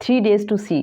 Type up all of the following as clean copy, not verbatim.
3 days to see,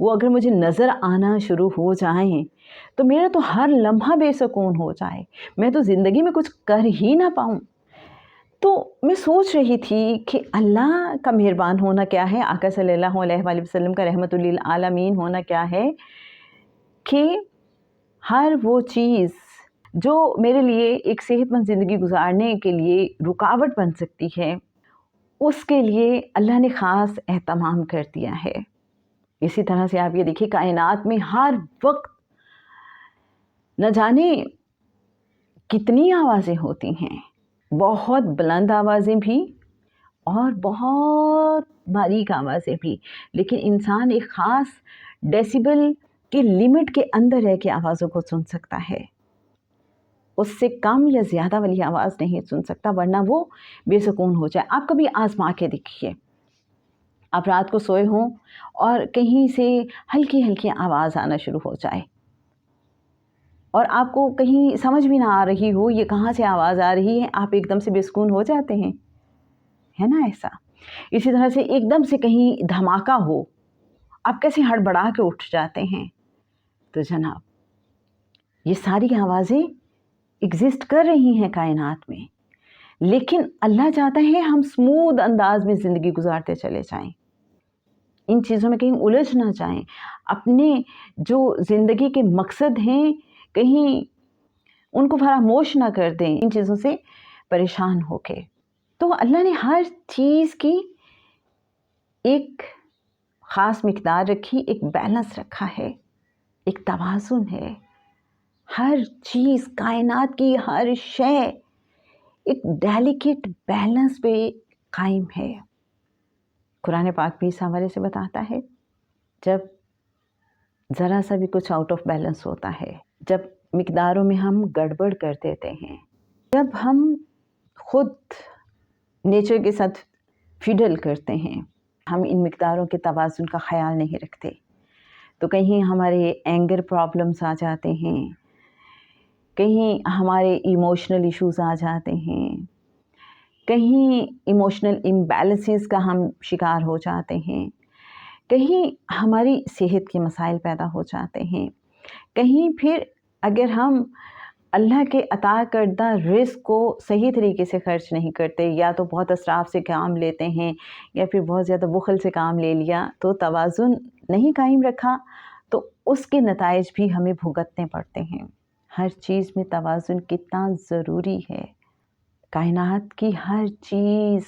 وہ اگر مجھے نظر آنا شروع ہو جائیں تو میرا تو ہر لمحہ بے سکون ہو جائے، میں تو زندگی میں کچھ کر ہی نہ پاؤں۔ تو میں سوچ رہی تھی کہ اللہ کا مہربان ہونا کیا ہے، آقا صلی اللہ علیہ وآلہ وسلم کا رحمت للعالمین ہونا کیا ہے کہ ہر وہ چیز جو میرے لیے ایک صحت مند زندگی گزارنے کے لیے رکاوٹ بن سکتی ہے، اس کے لیے اللہ نے خاص اہتمام کر دیا ہے۔ اسی طرح سے آپ یہ دیکھیے کائنات میں ہر وقت نہ جانے کتنی آوازیں ہوتی ہیں، بہت بلند آوازیں بھی اور بہت باریک آوازیں بھی، لیکن انسان ایک خاص ڈیسیبل کی لمٹ کے اندر رہ کے آوازوں کو سن سکتا ہے، اس سے کم یا زیادہ والی آواز نہیں سن سکتا، ورنہ وہ بے سکون ہو جائے۔ آپ کبھی آزما کے دیکھیے، آپ رات کو سوئے ہوں اور کہیں سے ہلکی ہلکی آواز آنا شروع ہو جائے اور آپ کو کہیں سمجھ بھی نہ آ رہی ہو یہ کہاں سے آواز آ رہی ہے، آپ ایک دم سے بے سکون ہو جاتے ہیں، ہے نا ایسا؟ اسی طرح سے ایک دم سے کہیں دھماکہ ہو، آپ کیسے ہڑبڑا کے اٹھ جاتے ہیں۔ تو جناب یہ ساری آوازیں ایگزسٹ کر رہی ہیں کائنات میں، لیکن اللہ چاہتا ہے ہم سموتھ انداز میں زندگی گزارتے چلے جائیں، ان چیزوں میں کہیں الجھ نہ جائیں، اپنے جو زندگی کے مقصد ہیں کہیں ان کو فراموش نہ کر دیں ان چیزوں سے پریشان ہو کے۔ تو اللہ نے ہر چیز کی ایک خاص مقدار رکھی، ایک بیلنس رکھا ہے، ایک توازن ہے، ہر چیز کائنات کی ہر شے ایک ڈیلیکیٹ بیلنس پہ قائم ہے۔ قرآن پاک بھی اس حوالے سے بتاتا ہے جب ذرا سا بھی کچھ آؤٹ آف بیلنس ہوتا ہے، جب مقداروں میں ہم گڑبڑ کر دیتے ہیں، جب ہم خود نیچر کے ساتھ فیڈل کرتے ہیں، ہم ان مقداروں کے توازن کا خیال نہیں رکھتے، تو کہیں ہمارے اینگر پرابلمس آ جاتے ہیں، کہیں ہمارے ایموشنل ایشوز آ جاتے ہیں، کہیں ایموشنل امبیلنسز کا ہم شکار ہو جاتے ہیں، کہیں ہماری صحت کے مسائل پیدا ہو جاتے ہیں، کہیں پھر اگر ہم اللہ کے عطا کردہ رزق کو صحیح طریقے سے خرچ نہیں کرتے، یا تو بہت اسراف سے کام لیتے ہیں یا پھر بہت زیادہ بخل سے کام لے لیا، تو توازن نہیں قائم رکھا، تو اس کے نتائج بھی ہمیں بھگتنے پڑتے ہیں۔ ہر چیز میں توازن کتنا ضروری ہے، کائنات کی ہر چیز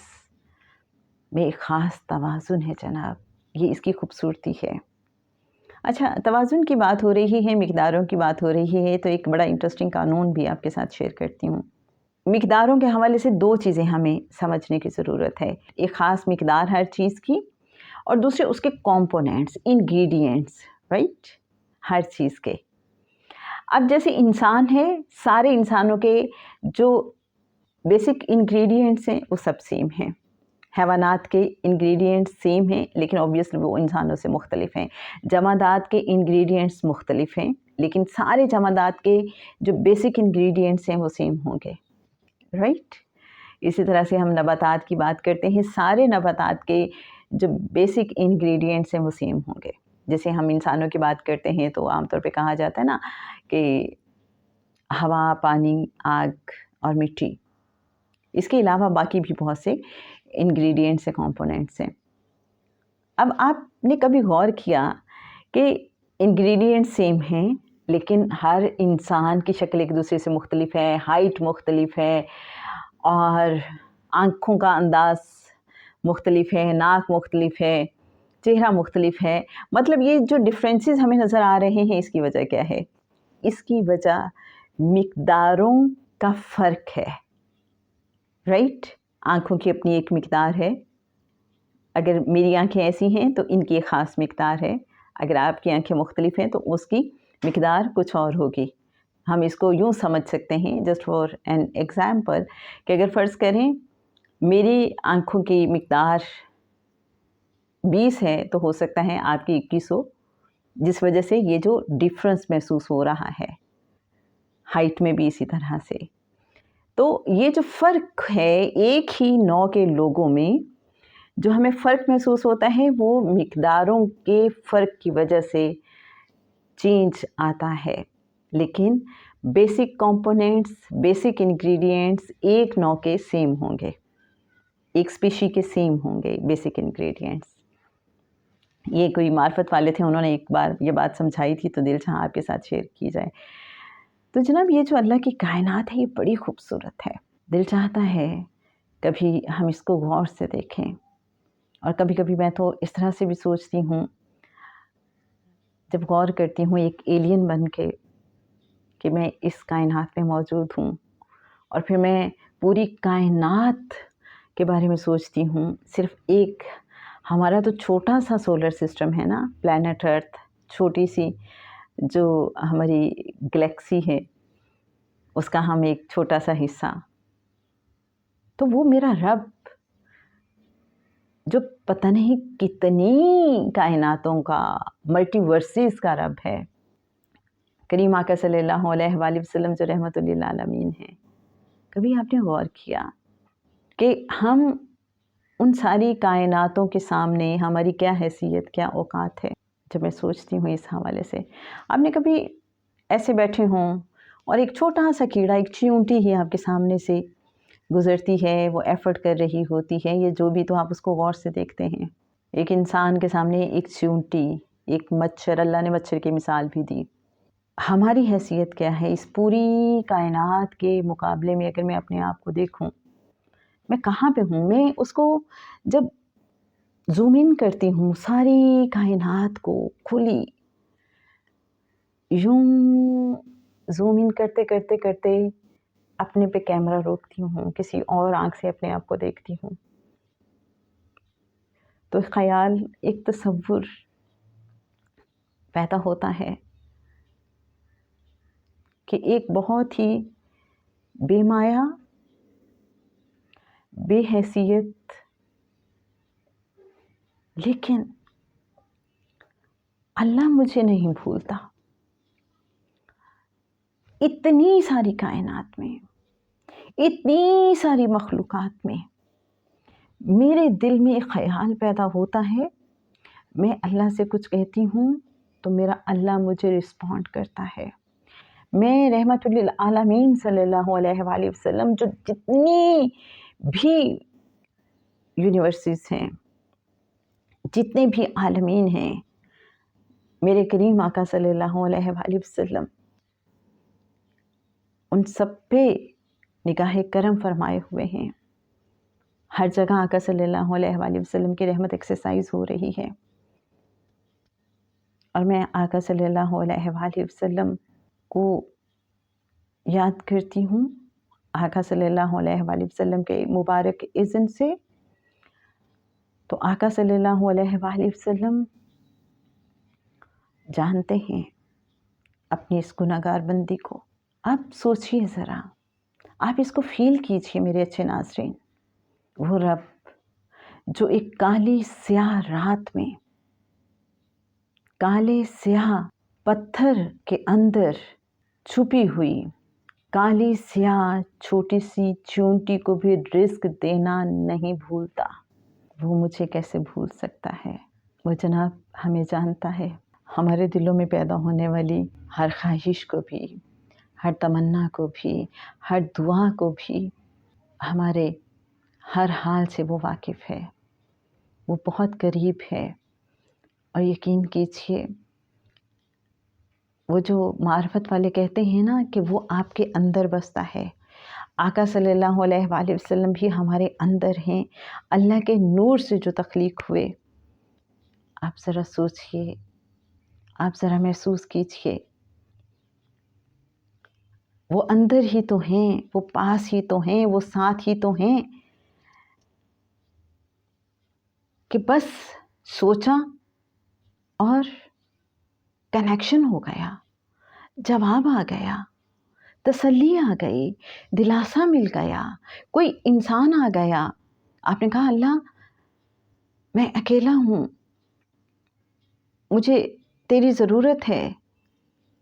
میں ایک خاص توازن ہے جناب، یہ اس کی خوبصورتی ہے۔ اچھا، توازن کی بات ہو رہی ہے، مقداروں کی بات ہو رہی ہے، تو ایک بڑا انٹرسٹنگ قانون بھی آپ کے ساتھ شیئر کرتی ہوں۔ مقداروں کے حوالے سے دو چیزیں ہمیں سمجھنے کی ضرورت ہے، ایک خاص مقدار ہر چیز کی، اور دوسرے اس کے کمپوننٹس، انگریڈینٹس، رائٹ، ہر چیز کے۔ اب جیسے انسان ہے، سارے انسانوں کے جو بیسک انگریڈینٹس ہیں وہ سب سیم ہیں، حیوانات کے انگریڈینٹس سیم ہیں لیکن اوبویسلی وہ انسانوں سے مختلف ہیں، جمادات کے انگریڈینٹس مختلف ہیں لیکن سارے جمادات کے جو بیسک انگریڈینٹس ہیں وہ سیم ہوں گے، رائٹ۔ اسی طرح سے ہم نباتات کی بات کرتے ہیں، سارے نباتات کے جو بیسک انگریڈینٹس ہیں وہ سیم ہوں گے۔ جیسے ہم انسانوں کی بات کرتے ہیں تو عام طور پہ کہا جاتا ہے نا کہ ہوا، پانی، آگ اور مٹی، اس کے علاوہ باقی بھی بہت سے انگریڈینٹس ہیں، کمپوننٹس ہیں۔ اب آپ نے کبھی غور کیا کہ انگریڈینٹ سیم ہیں لیکن ہر انسان کی شکل ایک دوسرے سے مختلف ہے، ہائٹ مختلف ہے، اور آنکھوں کا انداز مختلف ہے، ناک مختلف ہے، چہرہ مختلف ہے، مطلب یہ جو ڈفرینسز ہمیں نظر آ رہے ہیں اس کی وجہ کیا ہے؟ اس کی وجہ مقداروں کا فرق ہے، رائٹ۔ آنکھوں کی اپنی ایک مقدار ہے، اگر میری آنکھیں ایسی ہیں تو ان کی ایک خاص مقدار ہے، اگر آپ کی آنکھیں مختلف ہیں تو اس کی مقدار کچھ اور ہوگی۔ ہم اس کو یوں سمجھ سکتے ہیں، جسٹ فار این ایگزامپل، کہ اگر فرض کریں میری آنکھوں کی مقدار 20 ہے تو ہو سکتا ہے آپ کی 21 ہو، جس وجہ سے یہ جو ڈفرنس محسوس ہو رہا ہے، ہائٹ میں بھی اسی طرح سے۔ تو یہ جو فرق ہے ایک ہی نوع کے لوگوں میں، جو ہمیں فرق محسوس ہوتا ہے وہ مقداروں کے فرق کی وجہ سے چینج آتا ہے، لیکن بیسک کمپوننٹس، بیسک انگریڈینٹس ایک نوع کے سیم ہوں گے، ایک اسپیشی کے سیم ہوں گے بیسک انگریڈینٹس۔ یہ کوئی معرفت والے تھے، انہوں نے ایک بار یہ بات سمجھائی تھی، تو دل چاہا آپ کے ساتھ شیئر کی جائے۔ تو جناب یہ جو اللہ کی کائنات ہے یہ بڑی خوبصورت ہے، دل چاہتا ہے کبھی ہم اس کو غور سے دیکھیں، اور کبھی کبھی میں تو اس طرح سے بھی سوچتی ہوں جب غور کرتی ہوں ایک ایلین بن کے کہ میں اس کائنات میں موجود ہوں، اور پھر میں پوری کائنات کے بارے میں سوچتی ہوں۔ صرف ایک ہمارا تو چھوٹا سا سولر سسٹم ہے نا، پلانٹ ارتھ، چھوٹی سی جو ہماری گلیکسی ہے، اس کا ہم ایک چھوٹا سا حصہ، تو وہ میرا رب جو پتہ نہیں کتنی کائناتوں کا، ملٹی ورسز کا رب ہے، کریم آقا صلی اللہ علیہ وآلہ وسلم جو رحمت للعالمین ہیں، کبھی آپ نے غور کیا کہ ہم ان ساری کائناتوں کے سامنے ہماری کیا حیثیت، کیا اوقات ہے؟ جب میں سوچتی ہوں اس حوالے سے، آپ نے کبھی ایسے بیٹھے ہوں اور ایک چھوٹا سا کیڑا، ایک چیونٹی ہی آپ کے سامنے سے گزرتی ہے، وہ ایفرٹ کر رہی ہوتی ہے، یہ جو بھی، تو آپ اس کو غور سے دیکھتے ہیں۔ ایک انسان کے سامنے ایک چیونٹی، ایک مچھر، اللہ نے مچھر کی مثال بھی دی۔ ہماری حیثیت کیا ہے اس پوری کائنات کے مقابلے میں؟ اگر میں اپنے آپ کو دیکھوں، میں کہاں پہ ہوں؟ میں اس کو جب زوم ان کرتی ہوں، ساری کائنات کو کھلی، یوں زوم ان کرتے کرتے کرتے اپنے پہ کیمرہ روکتی ہوں، کسی اور آنکھ سے اپنے آپ کو دیکھتی ہوں، تو خیال، ایک تصور پیدا ہوتا ہے کہ ایک بہت ہی بے مایا، بے حیثیت، لیکن اللہ مجھے نہیں بھولتا۔ اتنی ساری کائنات میں، اتنی ساری مخلوقات میں میرے دل میں ایک خیال پیدا ہوتا ہے، میں اللہ سے کچھ کہتی ہوں تو میرا اللہ مجھے رسپونڈ کرتا ہے۔ میں رحمت للعالمین صلی اللہ علیہ وآلہ وسلم جو جتنی بھی یونیورسز ہیں، جتنے بھی عالمین ہیں، میرے کریم آقا صلی اللہ علیہ وآلہ وسلم ان سب پہ نگاہ کرم فرمائے ہوئے ہیں۔ ہر جگہ آقا صلی اللہ علیہ وآلہ وسلم کی رحمت ایکسرسائز ہو رہی ہے، اور میں آقا صلی اللہ علیہ وآلہ وسلم کو یاد کرتی ہوں، آقا صلی اللہ علیہ وآلہ وسلم کے مبارک اذن سے۔ تو آقا صلی اللہ علیہ وآلہ وسلم جانتے ہیں اپنی اس گناہگار بندی کو۔ آپ سوچئے ذرا، آپ اس کو فیل کیجئے میرے اچھے ناظرین، وہ رب جو ایک کالی سیاہ رات میں، کالے سیاہ پتھر کے اندر چھپی ہوئی کالی سیاہ چھوٹی سی چیونٹی کو بھی رزق دینا نہیں بھولتا، وہ مجھے کیسے بھول سکتا ہے؟ وہ جناب ہمیں جانتا ہے، ہمارے دلوں میں پیدا ہونے والی ہر خواہش کو بھی، ہر تمنا کو بھی، ہر دعا کو بھی، ہمارے ہر حال سے وہ واقف ہے، وہ بہت قریب ہے۔ اور یقین کیجئے، وہ جو معرفت والے کہتے ہیں نا کہ وہ آپ کے اندر بستا ہے، آقا صلی اللہ علیہ وآلہ وسلم بھی ہمارے اندر ہیں، اللہ کے نور سے جو تخلیق ہوئے۔ آپ ذرا سوچئے، آپ ذرا محسوس کیجئے، وہ اندر ہی تو ہیں، وہ پاس ہی تو ہیں، وہ ساتھ ہی تو ہیں، کہ بس سوچا اور کنیکشن ہو گیا، جواب آ گیا، تسلی آ گئی، دلاسا مل گیا، کوئی انسان آ گیا۔ آپ نے کہا اللہ میں اکیلا ہوں، مجھے تیری ضرورت ہے۔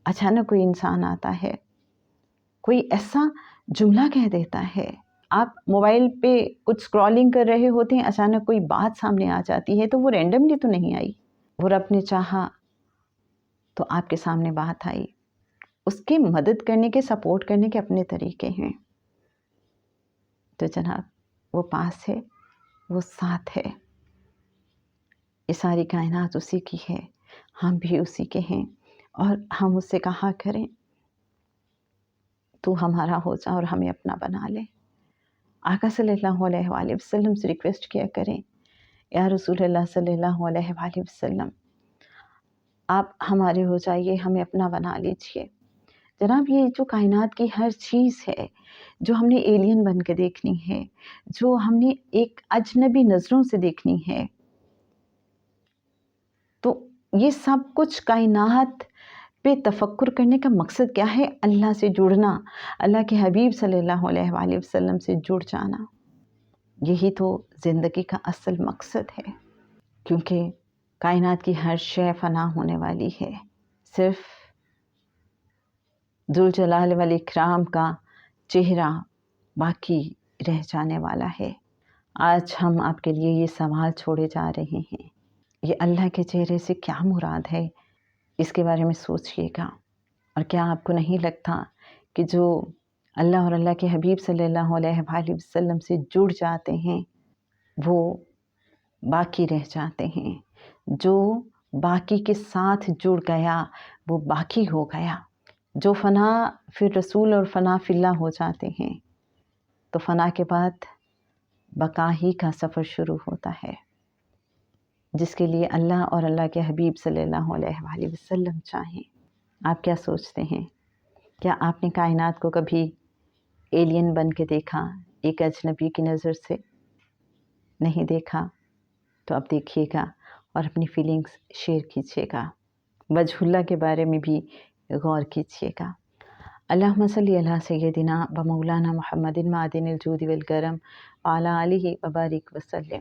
اچانک کوئی انسان آتا ہے، کوئی ایسا جملہ کہہ دیتا ہے آپ موبائل پہ کچھ اسکرولنگ کر رہے ہوتے ہیں، اچانک کوئی بات سامنے آ جاتی ہے تو وہ رینڈملی تو نہیں آئی، وہ رب نے چاہا تو آپ کے سامنے بات آئی۔ اس کی مدد کرنے کے، سپورٹ کرنے کے اپنے طریقے ہیں۔ تو جناب وہ پاس ہے، وہ ساتھ ہے، یہ ساری کائنات اسی کی ہے، ہم بھی اسی کے ہیں، اور ہم اس سے کہا کریں تو ہمارا ہو جا اور ہمیں اپنا بنا لے۔ آقا صلی اللہ علیہ وآلہ وسلم سے ریکویسٹ کیا کریں، یا رسول اللہ صلی اللہ علیہ وآلہ وسلم آپ ہمارے ہو جائیے، ہمیں اپنا بنا لیجئے۔ جناب یہ جو کائنات کی ہر چیز ہے، جو ہم نے ایلین بن کے دیکھنی ہے، جو ہم نے ایک اجنبی نظروں سے دیکھنی ہے، تو یہ سب کچھ کائنات پہ تفکر کرنے کا مقصد کیا ہے؟ اللہ سے جڑنا، اللہ کے حبیب صلی اللہ علیہ وآلہ وسلم سے جڑ جانا۔ یہی تو زندگی کا اصل مقصد ہے، کیونکہ کائنات کی ہر شے فنا ہونے والی ہے، صرف ذوالجلال والاکرام کا چہرہ باقی رہ جانے والا ہے۔ آج ہم آپ کے لیے یہ سوال چھوڑے جا رہے ہیں، یہ اللہ کے چہرے سے کیا مراد ہے؟ اس کے بارے میں سوچئے گا۔ اور کیا آپ کو نہیں لگتا کہ جو اللہ اور اللہ کے حبیب صلی اللہ علیہ وآلہ وسلم سے جڑ جاتے ہیں وہ باقی رہ جاتے ہیں؟ جو باقی کے ساتھ جڑ گیا وہ باقی ہو گیا۔ جو فنا پھر رسول اور فنا فی اللہ ہو جاتے ہیں تو فنا کے بعد بقا ہی کا سفر شروع ہوتا ہے، جس کے لیے اللہ اور اللہ کے حبیب صلی اللہ علیہ وآلہ وسلم چاہیں۔ آپ کیا سوچتے ہیں؟ کیا آپ نے کائنات کو کبھی ایلین بن کے دیکھا، ایک اجنبی کی نظر سے؟ نہیں دیکھا تو اب دیکھیے گا اور اپنی فیلنگز شیئر کیجیے گا، وجہ اللہ کے بارے میں بھی غور کیجیے گا۔ اللہم صلی علی سیدنا و مولانا محمد معدن الجود والکرم وعلی آلہ وبارک وسلم۔